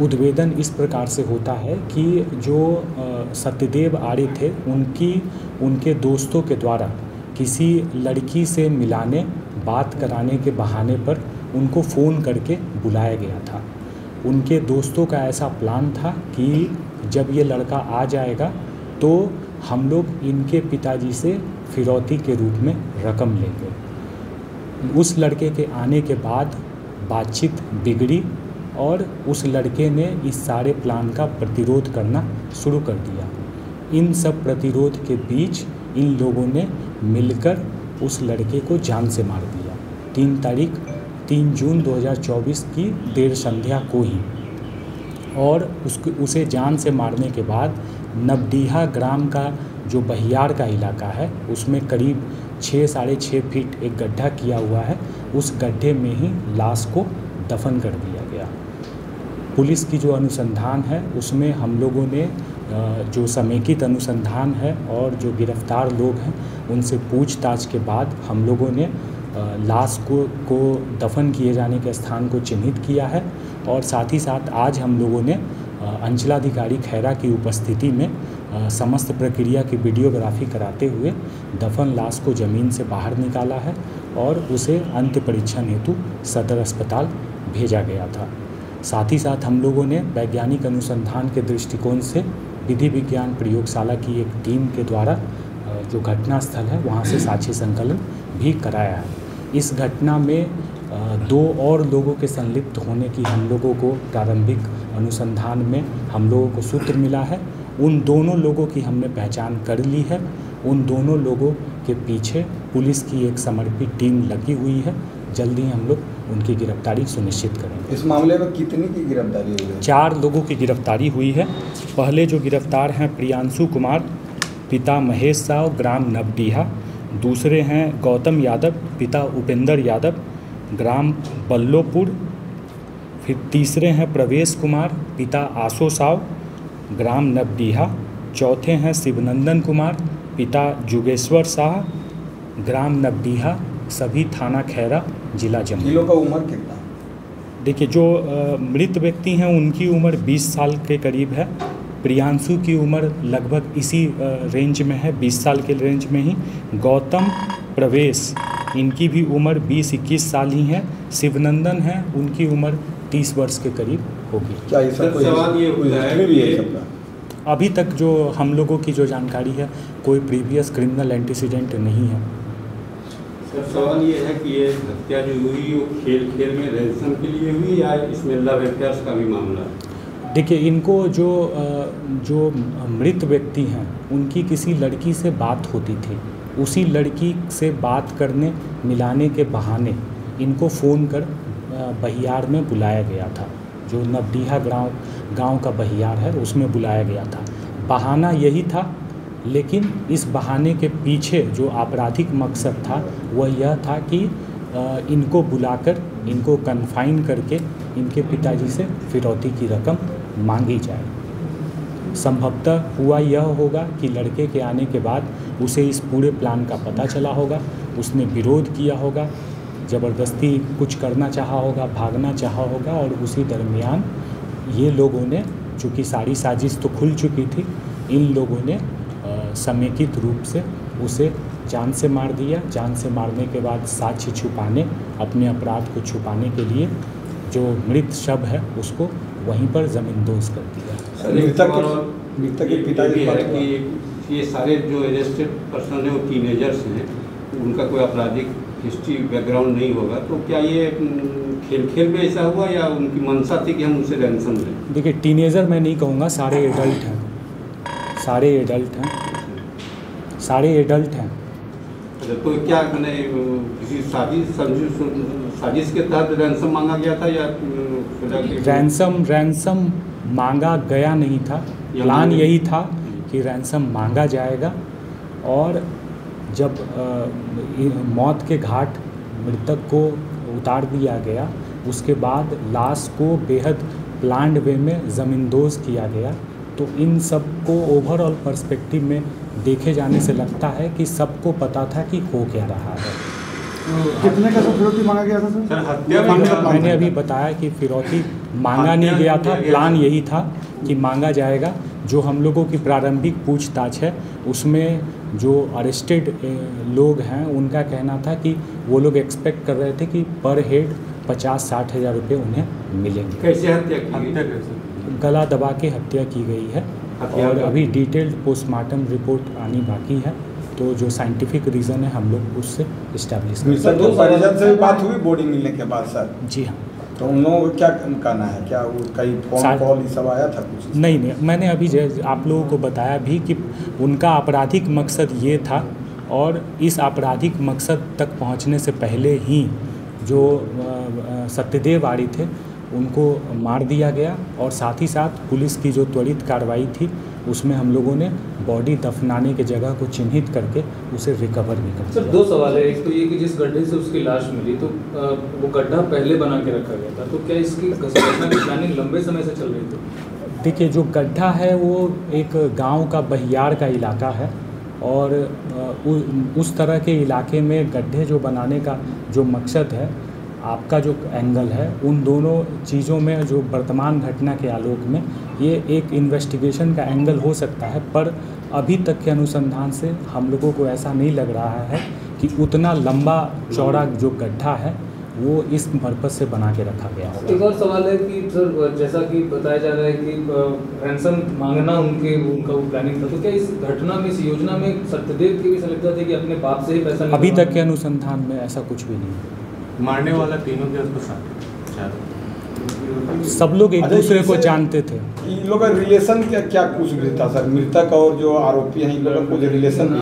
उद्वेदन इस प्रकार से होता है कि जो सत्यदेव आर्य थे उनके दोस्तों के द्वारा किसी लड़की से मिलाने बात कराने के बहाने पर उनको फ़ोन करके बुलाया गया था। उनके दोस्तों का ऐसा प्लान था कि जब ये लड़का आ जाएगा तो हम लोग इनके पिताजी से फिरौती के रूप में रकम लेंगे। उस लड़के के आने के बाद बातचीत बिगड़ी और उस लड़के ने इस सारे प्लान का प्रतिरोध करना शुरू कर दिया। इन सब प्रतिरोध के बीच इन लोगों ने मिलकर उस लड़के को जान से मार दिया 3 जून 2024 की देर संध्या को ही। और उसे जान से मारने के बाद नवडीहा ग्राम का जो बहियार का इलाका है उसमें करीब 6-6.5 फीट एक गड्ढा किया हुआ है, उस गड्ढे में ही लाश को दफन कर दिया गया। पुलिस की जो अनुसंधान है उसमें हम लोगों ने जो समेकित अनुसंधान है और जो गिरफ्तार लोग हैं उनसे पूछताछ के बाद हम लोगों ने लाश को दफन किए जाने के स्थान को चिन्हित किया है। और साथ ही साथ आज हम लोगों ने अंचलाधिकारी खैरा की उपस्थिति में समस्त प्रक्रिया की वीडियोग्राफी कराते हुए दफन लाश को ज़मीन से बाहर निकाला है और उसे अंत्य परीक्षण हेतु सदर अस्पताल भेजा गया था। साथ ही साथ हम लोगों ने वैज्ञानिक अनुसंधान के दृष्टिकोण से विधि विज्ञान प्रयोगशाला की एक टीम के द्वारा जो घटनास्थल है वहाँ से साक्ष्य संकलन भी कराया है। इस घटना में 2 और लोगों के संलिप्त होने की हम लोगों को प्रारंभिक अनुसंधान में हम लोगों को सूत्र मिला है। उन दोनों लोगों की हमने पहचान कर ली है। उन दोनों लोगों के पीछे पुलिस की एक समर्पित टीम लगी हुई है। जल्दी हम लोग उनकी गिरफ्तारी सुनिश्चित करेंगे। इस मामले में कितनी की गिरफ्तारी हुई है? 4 लोगों की गिरफ्तारी हुई है। पहले जो गिरफ्तार हैं प्रियांशु कुमार पिता महेश साव ग्राम नवडीहा, दूसरे हैं गौतम यादव पिता उपेंद्र यादव ग्राम बल्लोपुर, फिर तीसरे हैं प्रवेश कुमार पिता आशो साव ग्राम नवडीहा, चौथे हैं शिवनंदन कुमार पिता जुगेश्वर शाह ग्राम नवडीहा, सभी थाना खैरा जिला जमुई। जिलों का उम्र कितना? देखिए जो मृत व्यक्ति हैं उनकी उम्र 20 साल के करीब है। प्रियांशु की उम्र लगभग इसी रेंज में है, 20 साल के रेंज में ही। गौतम प्रवेश इनकी भी उम्र 20-21 साल ही है। शिवनंदन है उनकी उम्र 30 वर्ष के करीब होगी। क्या ये सब सवाल ये होता है कि अभी तक जो हम लोगों की जो जानकारी है कोई प्रीवियस क्रिमिनल एंटीसीडेंट नहीं है। सर सवाल ये है कि ये हत्या जो हुई वो खेल में रैंसम के लिए हुई या इसमें लव अफेयर्स का भी मामला है? देखिए इनको जो मृत व्यक्ति हैं उनकी किसी लड़की से बात होती थी, उसी लड़की से बात करने मिलाने के बहाने इनको फ़ोन कर बहियार में बुलाया गया था। जो नवडीहा गांव का बहियार है उसमें बुलाया गया था। बहाना यही था, लेकिन इस बहाने के पीछे जो आपराधिक मकसद था वह यह था कि इनको बुलाकर इनको कन्फाइन करके इनके पिताजी से फिरौती की रकम मांगी जाए। संभवतः हुआ यह होगा कि लड़के के आने के बाद उसे इस पूरे प्लान का पता चला होगा, उसने विरोध किया होगा, ज़बरदस्ती कुछ करना चाहा होगा, भागना चाहा होगा और उसी दरमियान ये लोगों ने, चूँकि सारी साजिश तो खुल चुकी थी, इन लोगों ने समेकित रूप से उसे जान से मार दिया। जान से मारने के बाद साक्ष्य छुपाने, अपने अपराध को छुपाने के लिए जो मृत शव है उसको वहीं पर ज़मींदोज़ कर दिया। मृतक के पिताजी है कि ये सारे जो अरेस्टेड पर्सन है वो टीनेजर्स हैं, उनका कोई आपराधिक हिस्ट्री बैकग्राउंड नहीं होगा, तो क्या ये खेल में ऐसा हुआ या उनकी मंशा थी कि हम उनसे रैंसम लें? देखिए टीनेजर मैं नहीं कहूँगा, सारे एडल्ट हैं, सारे एडल्ट हैं, सारे एडल्ट हैं। तो क्या मैंने किसी साजिश के तहत रैंसम मांगा गया था या रैंसम मांगा गया नहीं था। प्लान यही था कि रैंसम मांगा जाएगा और जब मौत के घाट मृतक को उतार दिया गया उसके बाद लाश को बेहद प्लान्ड वे में ज़मींदोज़ किया गया। तो इन सब को ओवरऑल पर्सपेक्टिव में देखे जाने से लगता है कि सबको पता था कि हो क्या रहा है। कितने का फिरौती मांगा गया था सर? हत्या मैंने अभी बताया कि फिरौती मांगा नहीं गया था। प्लान यही था कि मांगा जाएगा। जो हम लोगों की प्रारंभिक पूछताछ है उसमें जो अरेस्टेड लोग हैं उनका कहना था कि वो लोग एक्सपेक्ट कर रहे थे कि पर हेड 50-60 हज़ार रुपये उन्हें मिलेंगे। कैसे हत्या की गई? गला दबा के हत्या की गई है और अभी डिटेल्ड पोस्टमार्टम रिपोर्ट आनी बाकी है। तो जो साइंटिफिक रीज़न है हम लोग उससे इस्टेब्लिश करेंगे। सर, तो परिजन से भी बात हुई बॉडी मिलने के बाद सर? जी हाँ। तो उन लोगों का क्या कहना है? क्या वो कहीं फोन कॉल ये सब आया था कुछ? नहीं, मैंने अभी आप लोगों को बताया भी कि उनका आपराधिक मकसद ये था और इस आपराधिक मकसद तक पहुंचने से पहले ही जो सत्यदेव आड़ी थे उनको मार दिया गया और साथ ही साथ पुलिस की जो त्वरित कार्रवाई थी उसमें हम लोगों ने बॉडी दफनाने की जगह को चिन्हित करके उसे रिकवर भी कर दिया। सर, दो सवाल है। एक तो ये कि जिस गड्ढे से उसकी लाश मिली तो वो गड्ढा पहले बना के रखा गया था, तो क्या इसकी घटना की प्लानिंग लंबे समय से चल रही थी? देखिए, जो गड्ढा है वो एक गांव का बहियार का इलाका है और उस तरह के इलाके में गड्ढे जो बनाने का जो मकसद है, आपका जो एंगल है, उन दोनों चीज़ों में जो वर्तमान घटना के आलोक में ये एक इन्वेस्टिगेशन का एंगल हो सकता है, पर अभी तक के अनुसंधान से हम लोगों को ऐसा नहीं लग रहा है कि उतना लंबा चौड़ा जो गड्ढा है वो इस पर्पस से बना के रखा गया होगा। एक और सवाल है कि सर, जैसा कि बताया जा रहा है कि रैंसम मांगना उनका वो प्लानिंग था, तो क्या इस घटना में, इस योजना में सत्यदेव की भी संलिप्तता थी कि अपने बाप से ही पैसा? अभी तक के अनुसंधान में ऐसा कुछ भी नहीं है। मारने वाला तीनों के उसको साथ सब लोग एक दूसरे को जानते थे। इन लोगों का रिलेशन क्या कुछ भी था सर? मृतक और जो आरोपी हैं इन लोगों का कुछ रिलेशन